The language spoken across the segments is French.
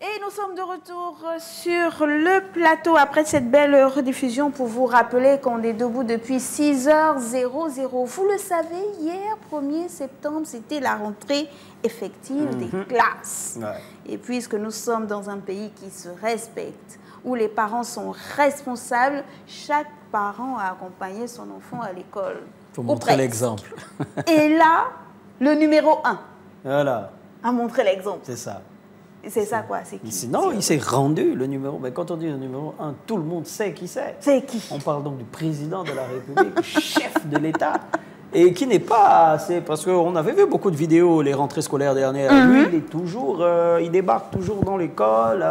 Et nous sommes de retour sur le plateau après cette belle rediffusion pour vous rappeler qu'on est debout depuis 6h00. Vous le savez, hier, 1er septembre, c'était la rentrée effective des classes. Ouais. Et puisque nous sommes dans un pays qui se respecte, où les parents sont responsables, chaque parent a accompagné son enfant à l'école. Il faut montrer l'exemple. Et là, le numéro 1 voilà. a montré l'exemple. C'est ça. C'est ça quoi, c'est qui? Sinon, il s'est rendu, le numéro... Mais quand on dit le numéro 1, tout le monde sait qui c'est. C'est qui? On parle donc du président de la République, chef de l'État, et qui n'est pas assez... Parce qu'on avait vu beaucoup de vidéos, les rentrées scolaires dernières. Lui, il est toujours... il débarque toujours dans l'école,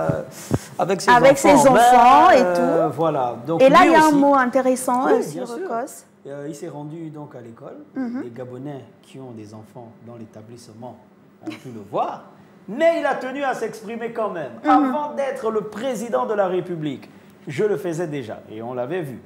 avec ses enfants et tout. Voilà. Donc, et là, il y a un mot intéressant, oui, sur Recos. Il s'est rendu donc à l'école. Les Gabonais qui ont des enfants dans l'établissement ont pu le voir. Mais il a tenu à s'exprimer quand même. Avant d'être le président de la République, je le faisais déjà et on l'avait vu.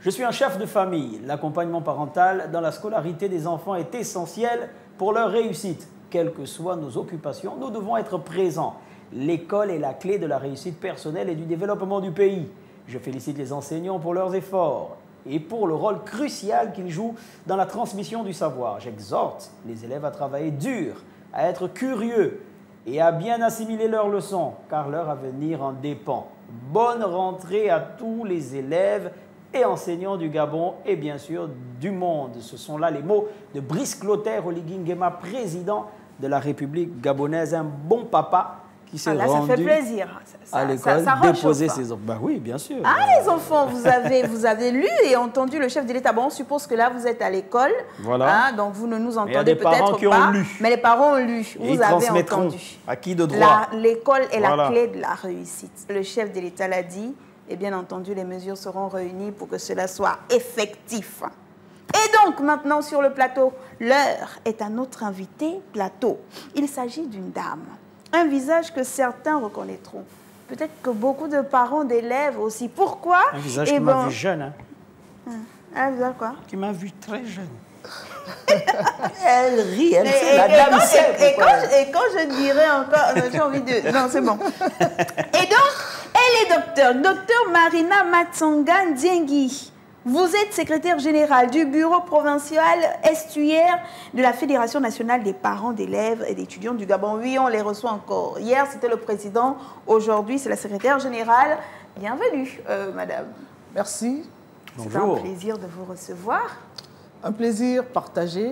Je suis un chef de famille. L'accompagnement parental dans la scolarité des enfants est essentiel pour leur réussite. Quelles que soient nos occupations, nous devons être présents. L'école est la clé de la réussite personnelle et du développement du pays. Je félicite les enseignants pour leurs efforts et pour le rôle crucial qu'ils jouent dans la transmission du savoir. J'exhorte les élèves à travailler dur, à être curieux et à bien assimiler leurs leçons, car leur avenir en dépend. Bonne rentrée à tous les élèves et enseignants du Gabon et bien sûr du monde. Ce sont là les mots de Brice Clotaire Oligui Nguema, président de la République gabonaise, un bon papa qui s'est rendu ça fait plaisir. à l'école, déposer ses enfants. Bah oui, bien sûr. Ah, les enfants, vous avez lu et entendu le chef de l'État. Bon, on suppose que là, vous êtes à l'école. Voilà. Hein, donc, vous ne nous entendez peut-être pas. Ont lu. Mais les parents ont lu. Et vous avez entendu. À qui de droit? L'école est la clé de la réussite. Le chef de l'État l'a dit. Et bien entendu, les mesures seront réunies pour que cela soit effectif. Et donc, maintenant, sur le plateau, l'heure est à notre invité plateau. Il s'agit d'une dame. Un visage que certains reconnaîtront. Peut-être que beaucoup de parents d'élèves aussi. Pourquoi? Un visage qui m'a vu jeune. Hein. Un visage quoi? Qui m'a vu très jeune. Elle rit, elle sait, la dame sait. Et quand je dirais encore... J'ai envie de... Non, c'est bon. Et donc, elle est docteur Marina Matsanga Ndiengi. Vous êtes secrétaire générale du bureau provincial estuaire de la Fédération nationale des parents d'élèves et d'étudiants du Gabon. Oui, on les reçoit encore. Hier, c'était le président. Aujourd'hui, c'est la secrétaire générale. Bienvenue, madame. Merci. C'est un plaisir de vous recevoir. Un plaisir partagé,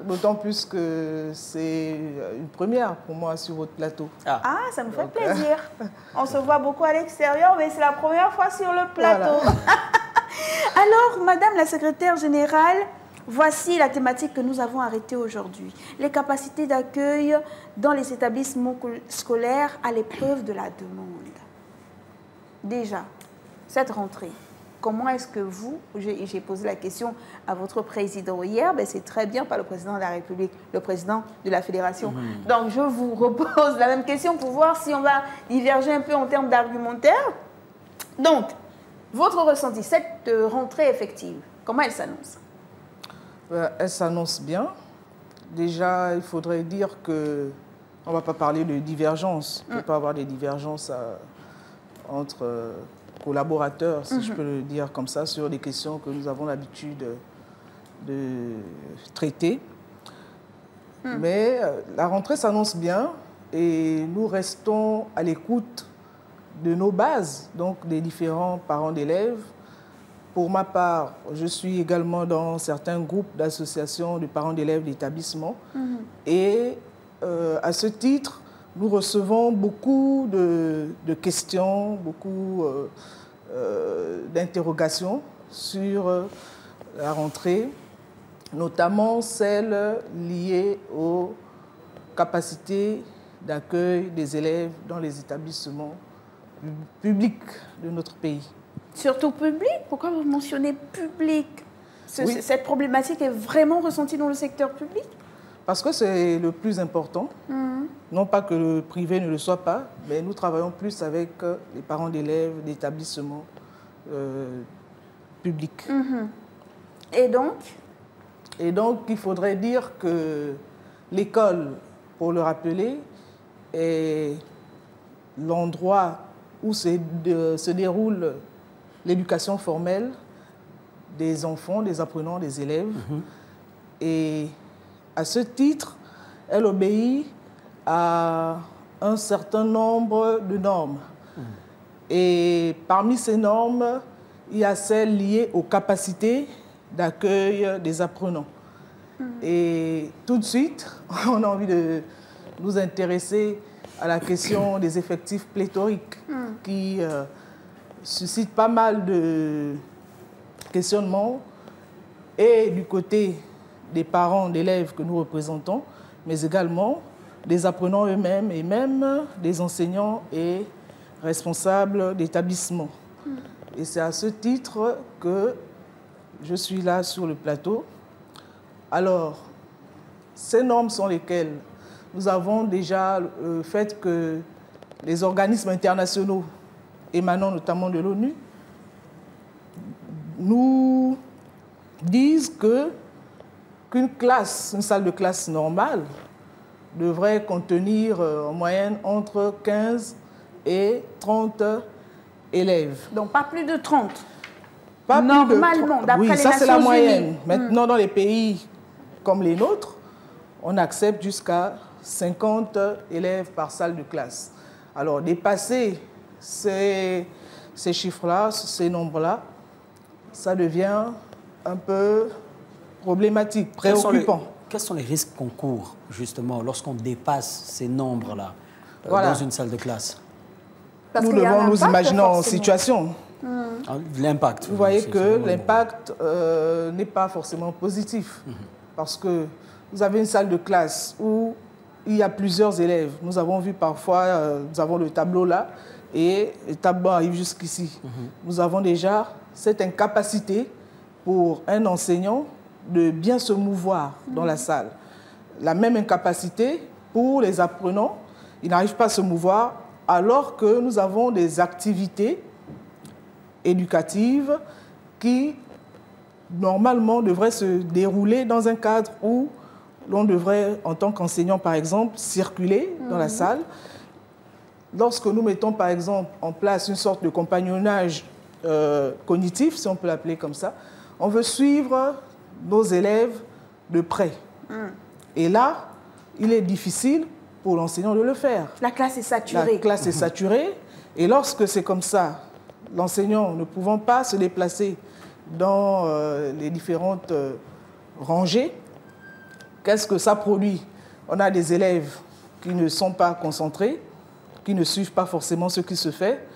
d'autant plus que c'est une première pour moi sur votre plateau. Ah, ça nous fait plaisir. On se voit beaucoup à l'extérieur, mais c'est la première fois sur le plateau. Voilà. Alors, madame la secrétaire générale, voici la thématique que nous avons arrêtée aujourd'hui. Les capacités d'accueil dans les établissements scolaires à l'épreuve de la demande. Déjà, cette rentrée, comment est-ce que vous, j'ai posé la question à votre président hier, ben c'est très bien, pas le président de la République, le président de la Fédération. Donc, je vous repose la même question pour voir si on va diverger un peu en termes d'argumentaire. Donc, votre ressenti, cette rentrée effective, comment elle s'annonce? Elle s'annonce bien. Déjà, il faudrait dire que on ne va pas parler de divergence. Il ne peut pas avoir des divergences entre collaborateurs, si je peux le dire comme ça, sur des questions que nous avons l'habitude de traiter. Mais la rentrée s'annonce bien et nous restons à l'écoute de nos bases, donc des différents parents d'élèves. Pour ma part, je suis également dans certains groupes d'associations de parents d'élèves d'établissements. Et à ce titre, nous recevons beaucoup de questions, beaucoup d'interrogations sur la rentrée, notamment celles liées aux capacités d'accueil des élèves dans les établissements public de notre pays. Surtout public? Pourquoi vous mentionnez public? Cette problématique est vraiment ressentie dans le secteur public? Parce que c'est le plus important. Non pas que le privé ne le soit pas, mais nous travaillons plus avec les parents d'élèves d'établissements publics. Et donc? Et donc, il faudrait dire que l'école, pour le rappeler, est l'endroit où se déroule l'éducation formelle des enfants, des apprenants, des élèves. Et à ce titre, elle obéit à un certain nombre de normes. Et parmi ces normes, il y a celles liées aux capacités d'accueil des apprenants. Et tout de suite, on a envie de nous intéresser à la question des effectifs pléthoriques qui suscite pas mal de questionnements et du côté des parents d'élèves que nous représentons, mais également des apprenants eux-mêmes et même des enseignants et responsables d'établissements. Et c'est à ce titre que je suis là sur le plateau. Alors, ces normes sont lesquelles? Nous avons déjà le fait que les organismes internationaux émanant notamment de l'ONU nous disent qu'une salle de classe normale devrait contenir en moyenne entre 15 et 30 élèves. Donc pas plus de 30. Pas normalement, d'après les Nations Unies. Oui, ça c'est la moyenne. Maintenant, dans les pays comme les nôtres, on accepte jusqu'à 50 élèves par salle de classe. Alors, dépasser ces chiffres-là, ces nombres-là, ça devient un peu problématique, préoccupant. Quels sont les risques qu'on court, justement, lorsqu'on dépasse ces nombres-là voilà. dans une salle de classe? Nous devons nous imaginer en situation. L'impact. Vous voyez que l'impact n'est pas forcément positif. Parce que vous avez une salle de classe où il y a plusieurs élèves. Nous avons vu parfois, nous avons le tableau là, et le tableau arrive jusqu'ici. Nous avons déjà cette incapacité pour un enseignant de bien se mouvoir dans la salle. La même incapacité pour les apprenants, ils n'arrivent pas à se mouvoir alors que nous avons des activités éducatives qui, normalement, devraient se dérouler dans un cadre où l'on devrait, en tant qu'enseignant, par exemple, circuler dans la salle. Lorsque nous mettons, par exemple, en place une sorte de compagnonnage cognitif, si on peut l'appeler comme ça, on veut suivre nos élèves de près. Et là, il est difficile pour l'enseignant de le faire. La classe est saturée. La classe est saturée. Et lorsque c'est comme ça, l'enseignant ne pouvant pas se déplacer dans les différentes rangées, qu'est-ce que ça produit? On a des élèves qui ne sont pas concentrés, qui ne suivent pas forcément ce qui se fait.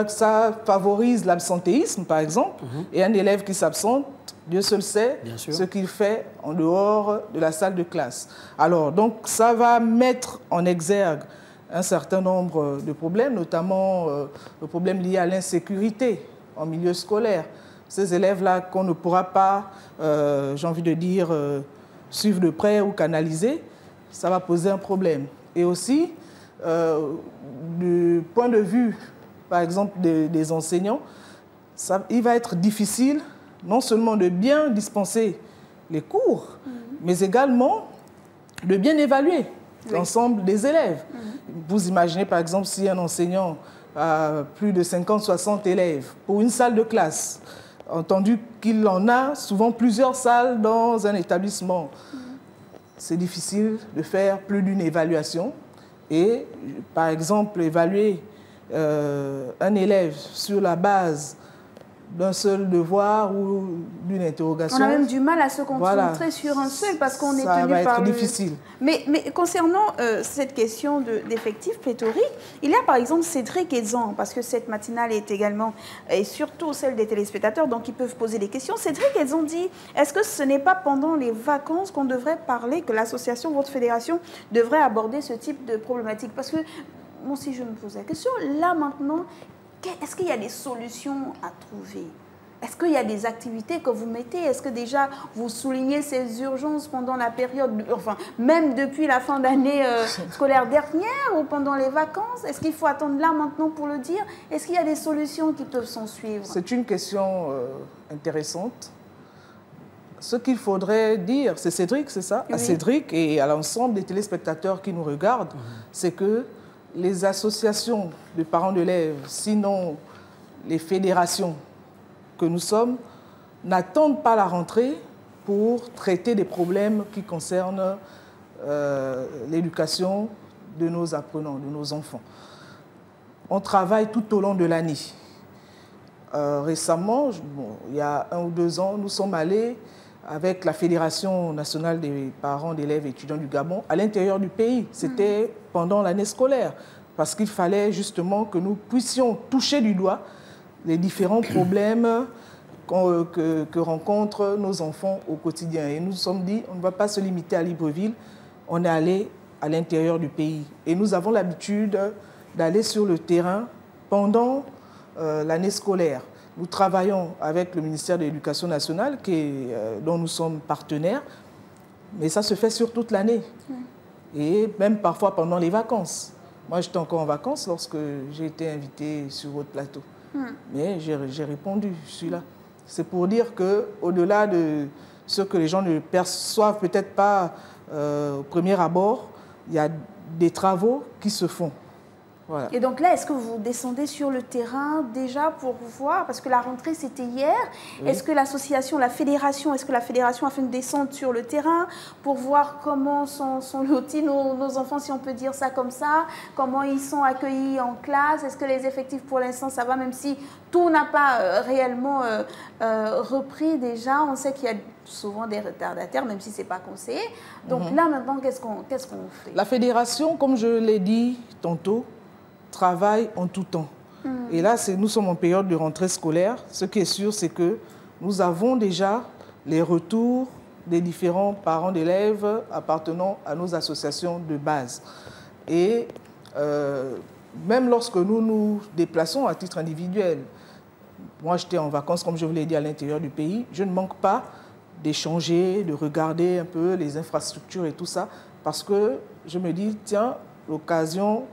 Ça favorise l'absentéisme, par exemple. Et un élève qui s'absente, Dieu seul sait ce qu'il fait en dehors de la salle de classe. Alors, donc, ça va mettre en exergue un certain nombre de problèmes, notamment le problème lié à l'insécurité en milieu scolaire. Ces élèves-là qu'on ne pourra pas, j'ai envie de dire, suivre de près ou canaliser, ça va poser un problème. Et aussi, du point de vue, par exemple, des enseignants, il va être difficile non seulement de bien dispenser les cours, mais également de bien évaluer l'ensemble des élèves. Vous imaginez, par exemple, si un enseignant a plus de 50-60 élèves pour une salle de classe, entendu qu'il en a souvent plusieurs salles dans un établissement, c'est difficile de faire plus d'une évaluation. Et, par exemple, évaluer un élève sur la base d'un seul devoir ou d'une interrogation. On a même du mal à se concentrer sur un seul parce qu'on est tenu par... Ça va être difficile. Mais concernant cette question d'effectifs pléthoriques, il y a par exemple Cédric Ezan, parce que cette matinale est également, et surtout celle des téléspectateurs, donc ils peuvent poser des questions. Cédric Ezan dit, est-ce que ce n'est pas pendant les vacances qu'on devrait parler, que l'association, votre fédération, devrait aborder ce type de problématique? Parce que, moi aussi je me pose la question, là maintenant, est-ce qu'il y a des solutions à trouver? Est-ce qu'il y a des activités que vous mettez? Est-ce que déjà vous soulignez ces urgences pendant la période, enfin même depuis la fin d'année scolaire dernière ou pendant les vacances? Est-ce qu'il faut attendre là maintenant pour le dire? Est-ce qu'il y a des solutions qui peuvent s'en suivre? C'est une question intéressante ce qu'il faudrait dire, c'est Cédric, c'est ça? Oui. À Cédric et à l'ensemble des téléspectateurs qui nous regardent, c'est que les associations de parents d'élèves, sinon les fédérations que nous sommes, n'attendent pas la rentrée pour traiter des problèmes qui concernent l'éducation de nos apprenants, de nos enfants. On travaille tout au long de l'année. Récemment, il y a 1 ou 2 ans, nous sommes allés avec la Fédération nationale des parents d'élèves et étudiants du Gabon à l'intérieur du pays. C'était pendant l'année scolaire, parce qu'il fallait justement que nous puissions toucher du doigt les différents problèmes que rencontrent nos enfants au quotidien. Et nous nous sommes dit, on ne va pas se limiter à Libreville, on est allé à l'intérieur du pays. Et nous avons l'habitude d'aller sur le terrain pendant l'année scolaire. Nous travaillons avec le ministère de l'Éducation nationale, dont nous sommes partenaires, mais ça se fait sur toute l'année. Et même parfois pendant les vacances. Moi, j'étais encore en vacances lorsque j'ai été invitée sur votre plateau. Mais j'ai répondu, je suis là. C'est pour dire qu'au-delà de ce que les gens ne perçoivent peut-être pas au premier abord, il y a des travaux qui se font. Voilà. Et donc là, est-ce que vous descendez sur le terrain déjà pour voir, parce que la rentrée c'était hier, oui. Est-ce que l'association, la fédération a fait une descente sur le terrain pour voir comment sont lotis nos enfants, si on peut dire ça comme ça, comment ils sont accueillis en classe, est-ce que les effectifs pour l'instant ça va, même si tout n'a pas réellement repris déjà, on sait qu'il y a souvent des retardataires, même si ce n'est pas conseillé. Donc là maintenant, qu'est-ce qu'on fait? La fédération, comme je l'ai dit tantôt, travaille en tout temps. Et là, nous sommes en période de rentrée scolaire. Ce qui est sûr, c'est que nous avons déjà les retours des différents parents d'élèves appartenant à nos associations de base. Et même lorsque nous nous déplaçons à titre individuel, moi j'étais en vacances, comme je vous l'ai dit, à l'intérieur du pays, je ne manque pas d'échanger, de regarder un peu les infrastructures et tout ça, parce que je me dis, tiens, l'occasion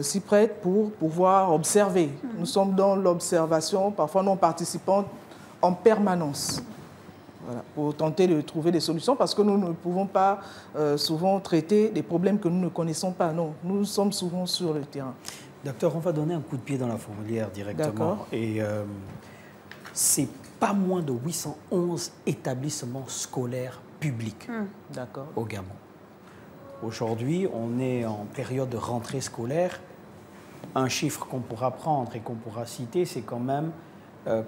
s'y prête pour pouvoir observer. Nous sommes dans l'observation, parfois non participante, en permanence. Voilà, pour tenter de trouver des solutions, parce que nous ne pouvons pas souvent traiter des problèmes que nous ne connaissons pas. Non, nous sommes souvent sur le terrain. Docteur, on va donner un coup de pied dans la fourmilière directement. Et c'est pas moins de 811 établissements scolaires publics au Gabon. Aujourd'hui, on est en période de rentrée scolaire. Un chiffre qu'on pourra prendre et qu'on pourra citer, c'est quand même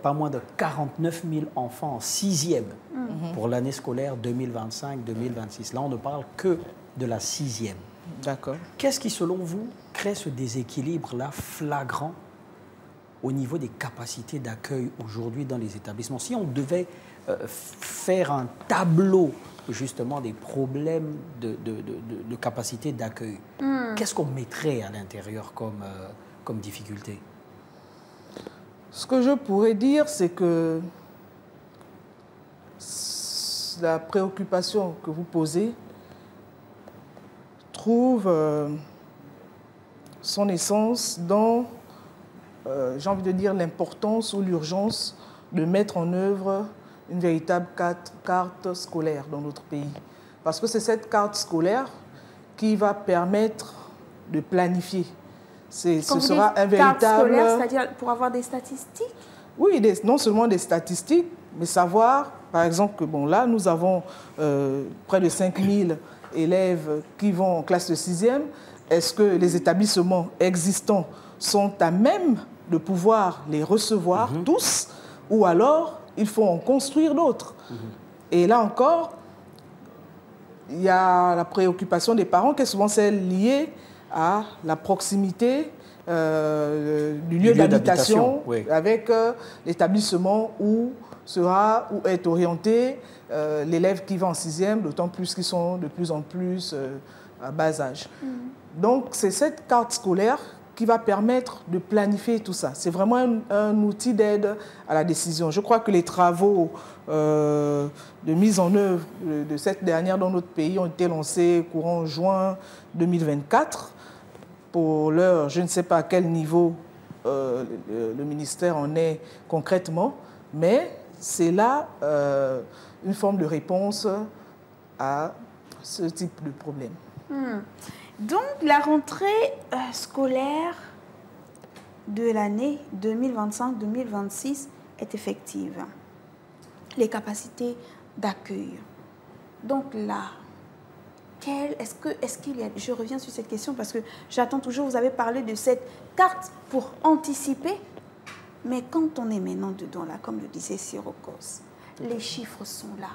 pas moins de 49 000 enfants en 6e pour l'année scolaire 2025-2026. Là, on ne parle que de la 6e. D'accord. Qu'est-ce qui, selon vous, crée ce déséquilibre-là flagrant au niveau des capacités d'accueil aujourd'hui dans les établissements? Si on devait faire un tableau justement des problèmes de capacité d'accueil, qu'est-ce qu'on mettrait à l'intérieur comme difficulté? Ce que je pourrais dire, c'est que la préoccupation que vous posez trouve son essence dans, j'ai envie de dire, l'importance ou l'urgence de mettre en œuvre une véritable carte scolaire dans notre pays. Parce que c'est cette carte scolaire qui va permettre de planifier. Ce sera un véritable... Carte scolaire, c'est-à-dire pour avoir des statistiques? Oui, non seulement des statistiques, mais savoir, par exemple, que bon, là, nous avons près de 5000 élèves qui vont en classe de 6e. Est-ce que les établissements existants sont à même de pouvoir les recevoir tous, ou alors il faut en construire d'autres? Et là encore, il y a la préoccupation des parents qui est souvent celle liée à la proximité du lieu d'habitation avec l'établissement où est orienté l'élève qui va en 6e, d'autant plus qu'ils sont de plus en plus à bas âge. Donc, c'est cette carte scolaire qui va permettre de planifier tout ça. C'est vraiment un outil d'aide à la décision. Je crois que les travaux de mise en œuvre de cette dernière dans notre pays ont été lancés courant juin 2024. Pour l'heure, je ne sais pas à quel niveau le ministère en est concrètement, mais c'est là une forme de réponse à ce type de problème. Donc, la rentrée scolaire de l'année 2025-2026 est effective. Les capacités d'accueil. Donc là, est-ce qu'il y a... Je reviens sur cette question parce que j'attends toujours, vous avez parlé de cette carte pour anticiper, mais quand on est maintenant dedans, là, comme le disait Sirocos, les chiffres sont là.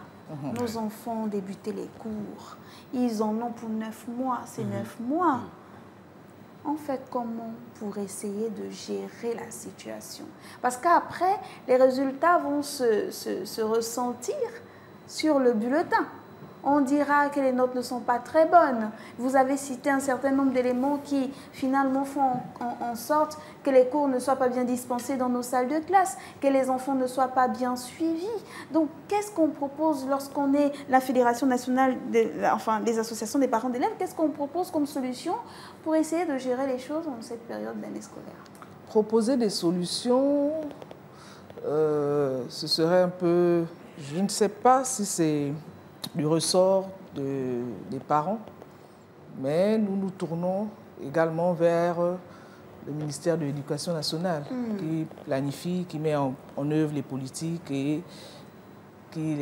Nos enfants ont débuté les cours. Ils en ont pour 9 mois. C'est 9 mois. En fait, comment pour essayer de gérer la situation? Parce qu'après, les résultats vont se ressentir sur le bulletin. On dira que les notes ne sont pas très bonnes. Vous avez cité un certain nombre d'éléments qui, finalement, font en sorte que les cours ne soient pas bien dispensés dans nos salles de classe, que les enfants ne soient pas bien suivis. Donc, qu'est-ce qu'on propose lorsqu'on est la Fédération nationale, des associations des parents d'élèves? Qu'est-ce qu'on propose comme solution pour essayer de gérer les choses en cette période d'année scolaire? Proposer des solutions, ce serait un peu... Je ne sais pas si c'est du ressort des parents, mais nous nous tournons également vers le ministère de l'Éducation nationale qui planifie, qui met en œuvre les politiques et qui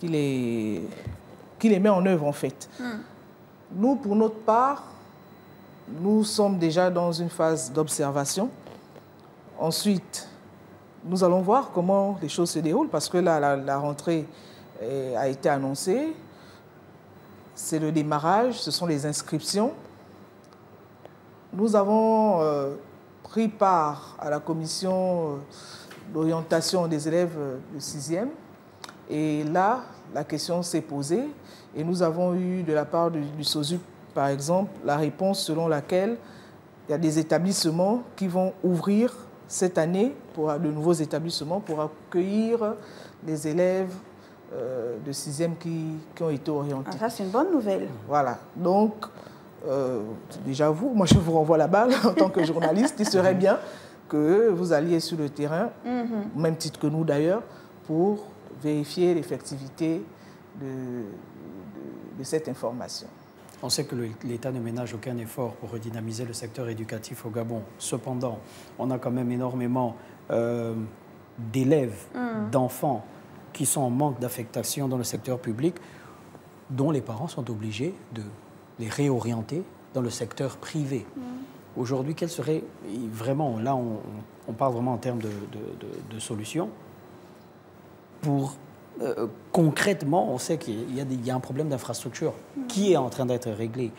les met en œuvre en fait. Nous, pour notre part, nous sommes déjà dans une phase d'observation. Ensuite, nous allons voir comment les choses se déroulent parce que là, la rentrée a été annoncée. C'est le démarrage, ce sont les inscriptions. Nous avons pris part à la commission d'orientation des élèves de 6e. Et là, la question s'est posée. Et nous avons eu de la part du SOSUP, par exemple, la réponse selon laquelle il y a des établissements qui vont ouvrir cette année, de nouveaux établissements, pour accueillir les élèves de 6e qui ont été orientés. Ah, ça, c'est une bonne nouvelle. Voilà. Donc, déjà moi, je vous renvoie la balle en tant que journaliste. Il serait bien que vous alliez sur le terrain, au même titre que nous d'ailleurs, pour vérifier l'effectivité de cette information. On sait que l'État ne ménage aucun effort pour redynamiser le secteur éducatif au Gabon. Cependant, on a quand même énormément d'élèves, d'enfants qui sont en manque d'affectation dans le secteur public, dont les parents sont obligés de les réorienter dans le secteur privé. Aujourd'hui, quelle serait vraiment, là on parle vraiment en termes de solutions, pour concrètement, on sait qu'il y a un problème d'infrastructure qui est en train d'être réglé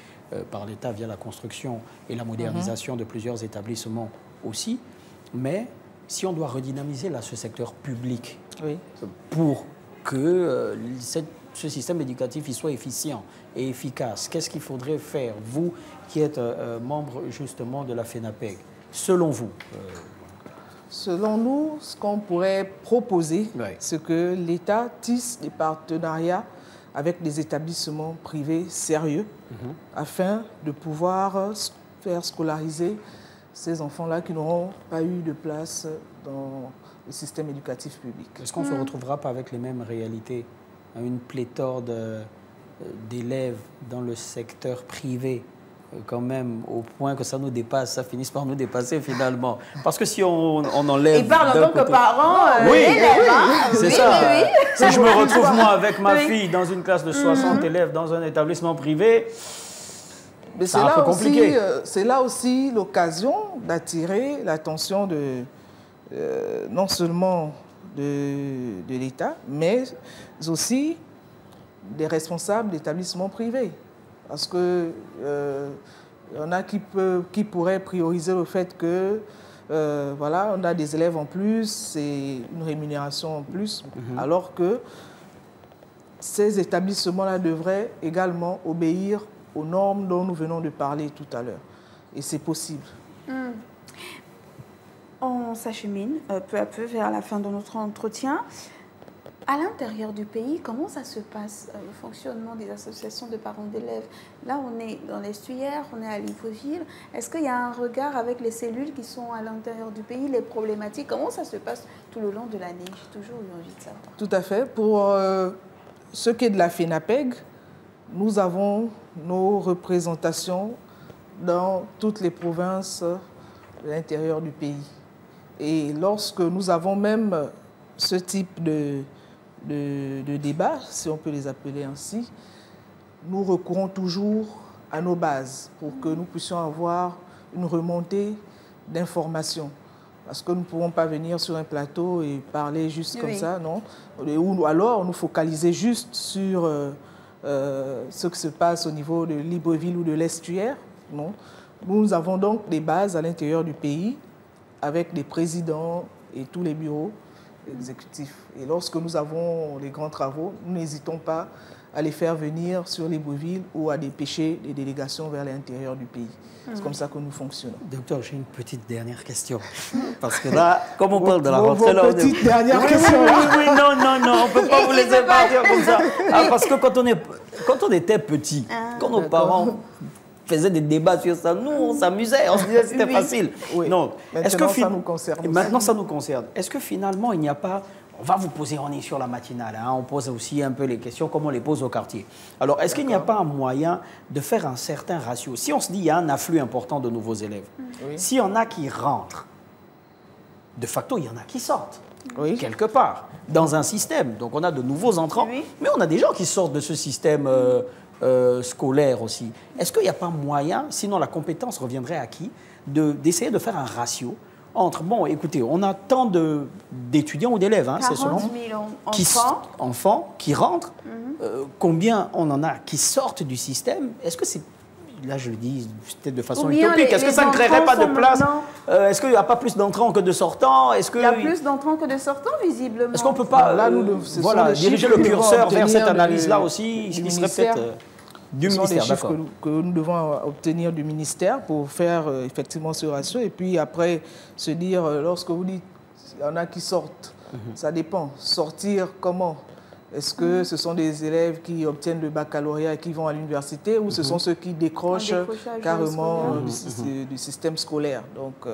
par l'État via la construction et la modernisation de plusieurs établissements aussi, mais si on doit redynamiser là, ce secteur public pour que ce système éducatif il soit efficient et efficace, qu'est-ce qu'il faudrait faire, vous qui êtes membre justement de la FENAPEG, selon vous Selon nous, ce qu'on pourrait proposer, c'est que l'État tisse des partenariats avec des établissements privés sérieux afin de pouvoir faire scolariser ces enfants-là qui n'auront pas eu de place dans le système éducatif public. Est-ce qu'on ne se retrouvera pas avec les mêmes réalités, une pléthore d'élèves dans le secteur privé quand même, au point que ça nous dépasse, ça finisse par nous dépasser finalement. Parce que si on enlève... Il parle en tant que parent, c'est ça. Si je me retrouve moi avec ma fille dans une classe de 60 élèves dans un établissement privé, c'est un peu compliqué. C'est là aussi l'occasion d'attirer l'attention non seulement de l'État, mais aussi des responsables d'établissements privés. Parce que y en a qui pourraient prioriser le fait que voilà, on a des élèves en plus, c'est une rémunération en plus, alors que ces établissements-là devraient également obéir aux normes dont nous venons de parler tout à l'heure. Et c'est possible. On s'achemine peu à peu vers la fin de notre entretien. À l'intérieur du pays, comment ça se passe, le fonctionnement des associations de parents d'élèves? Là, on est dans l'estuaire, on est à Libreville. Est-ce qu'il y a un regard avec les cellules qui sont à l'intérieur du pays, les problématiques? Comment ça se passe tout le long de l'année? J'ai toujours eu envie de savoir. Tout à fait. Pour ce qui est de la FENAPEG, nous avons nos représentations dans toutes les provinces de l'intérieur du pays. Et lorsque nous avons même ce type de débat, si on peut les appeler ainsi, nous recourons toujours à nos bases pour que nous puissions avoir une remontée d'informations. Parce que nous ne pouvons pas venir sur un plateau et parler juste comme ça, non? Ou alors nous focaliser juste sur ce qui se passe au niveau de Libreville ou de l'estuaire, non? Nous avons donc des bases à l'intérieur du pays avec des présidents et tous les bureaux exécutifs. Et lorsque nous avons les grands travaux, nous n'hésitons pas à les faire venir sur Libreville ou à dépêcher des délégations vers l'intérieur du pays. C'est comme ça que nous fonctionnons. Docteur, j'ai une petite dernière question. Parce que là, comme on parle de la rentrée... Petite dernière question. Oui, non, on ne peut pas vous laisser partir comme ça. Parce que quand on était petit, quand nos parents faisaient des débats sur ça, nous, on s'amusait, on se disait que c'était facile. Oui. Non. Maintenant, ça nous concerne. Maintenant, ça nous concerne. Est-ce que finalement, il n'y a pas... On va vous poser, on est sur la matinale, hein, on pose aussi un peu les questions comme on les pose au quartier. Alors, est-ce qu'il n'y a pas un moyen de faire un certain ratio? Si on se dit qu'il y a un afflux important de nouveaux élèves, s'il y en a qui rentrent, de facto, il y en a qui sortent, quelque part, dans un système. Donc, on a de nouveaux entrants, mais on a des gens qui sortent de ce système scolaire aussi. Est-ce qu'il n'y a pas moyen, sinon la compétence reviendrait à qui, d'essayer de faire un ratio entre, bon, écoutez, on a tant d'étudiants ou d'élèves, hein, c'est selon enfants qui rentrent, combien on en a qui sortent du système? Est-ce que c'est, là je le dis peut-être de façon utopique, est-ce que ça ne créerait pas de place? Est-ce qu'il n'y a pas plus d'entrants que de sortants? Il y a plus d'entrants que de sortants, visiblement. Est-ce qu'on ne peut pas diriger le curseur vers cette analyse-là aussi, qui serait peut-être... Du ministère, d'accord. Que nous devons obtenir du ministère pour faire effectivement ce ratio. Et puis après, se dire, lorsque vous dites il y en a qui sortent, ça dépend. Sortir comment? Est-ce que ce sont des élèves qui obtiennent le baccalauréat et qui vont à l'université ou ce sont ceux qui décrochent carrément du système scolaire? Donc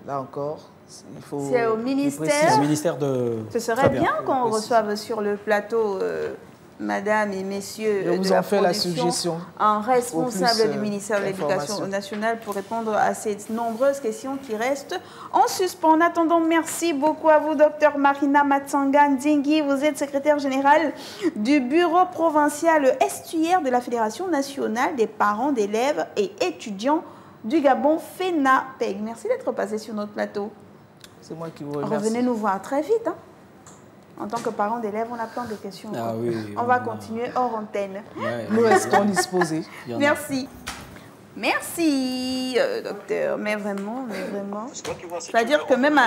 là encore, il faut... C'est au ministère. Au ministère de... Ce serait bien qu'on reçoive sur le plateau... Madame et messieurs de la production, un responsable du ministère de l'Éducation nationale pour répondre à ces nombreuses questions qui restent en suspens. En attendant, merci beaucoup à vous, docteur Marina Matsanga Ndingi. Vous êtes secrétaire générale du bureau provincial estuaire de la Fédération nationale des parents d'élèves et étudiants du Gabon, FENAPEG. Merci d'être passé sur notre plateau. C'est moi qui vous remercie. Revenez nous voir très vite. Hein. En tant que parents d'élèves, on a plein de questions. On va continuer hors antenne. Nous restons disposés. Merci. Merci, docteur. Mais vraiment. C'est-à-dire que même